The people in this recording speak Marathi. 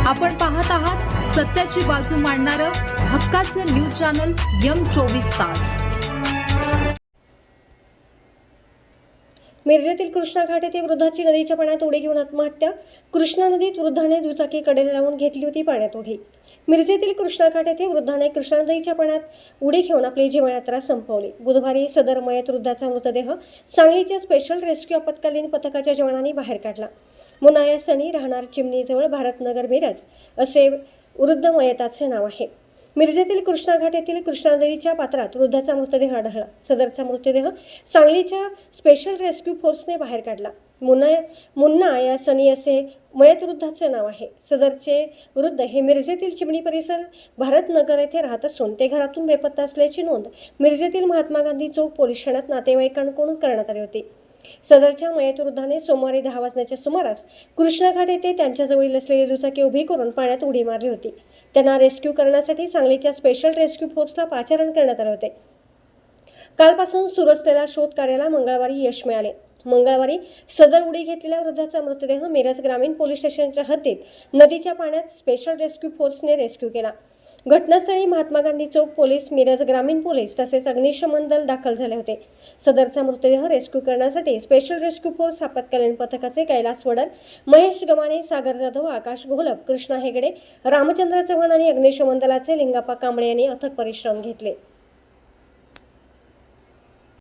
आपण पाहत आहात सत्याची बाजू मांडणारं हक्काचं न्यूज चॅनल M24 तास। मिरजेतील कृष्णा घाट येथे वृद्धाची नदीच्या पाण्यात उडी घेऊन आत्महत्या। कृष्णा नदीत वृद्धाने दुचाकी कडेला लावून घेतली होती पाण्यात उडी। मिरजेतील कृष्णा घाट येथे वृद्धाने कृष्णा नदीच्या पाण्यात उडी घेऊन आपली जीवनयात्रा संपवली। बुधवारी सदर मयत वृद्धाचा मृतदेह सांगलीच्या स्पेशल रेस्क्यू आपत्कालीन पथकाच्या जवानांनी बाहेर काढला। मुन्ना सनी राहणार चिमणीजवळ भारतनगर मिरज असे वृद्ध मयताचे नाव आहे। मिरजेतील कृष्णा घाट येथील कृष्णा नदीच्या पात्रात वृद्धाचा मृतदेह आढळला। सदरचा मृतदेह सांगलीच्या स्पेशल रेस्क्यू फोर्सने बाहेर काढला। मुन्ना या सनी असे मयत वृद्धाचे नाव आहे। सदरचे वृद्ध हे मिरजेतील चिमणी परिसर भारतनगर येथे राहत असून ते घरातून बेपत्ता असल्याची नोंद मिरजेतील महात्मा गांधी चौक पोलीस ठाण्यात नातेवाईकांकडून करण्यात आली होती। सदरच्या मयत वृद्धाने सोमवारी 10 वाजण्याच्या सुमारास कृष्णा घाट येथे त्यांच्याजवळ असलेली दुचाकी उभी करून पाण्यात उडी मारली होती। त्यांना रेस्क्यू करण्यासाठी सांगलीच्या स्पेशल रेस्क्यू फोर्सला पाचारण करण्यात आले होते। कालपासून सुरू असलेल्या शोध कार्याला मंगळवारी यश मिळाले। मंगळवारी सदर उडी घेतलेल्या वृद्धाचा मृतदेह मिरज ग्रामीण पोलीस स्टेशनच्या हद्दीत नदीच्या पाण्यात स्पेशल रेस्क्यू फोर्सने रेस्क्यू केला। घटनास्थळी महात्मा गांधी चौक पोलीस, मिरज ग्रामीण पोलीस तसेच अग्निशमन दल दाखल झाले होते। सदरचा मृतदेह रेस्क्यू करण्यासाठी स्पेशल रेस्क्यू फोर्स आपत्कालीन पथकाचे कैलास वडर, महेश गमाने, सागर जाधव, आकाश घोलप, कृष्णा हेगडे, रामचंद्र चव्हाण आणि अग्निशमन दलाचे लिंगाप्पा कांबळे यांनी अथक परिश्रम घेतले।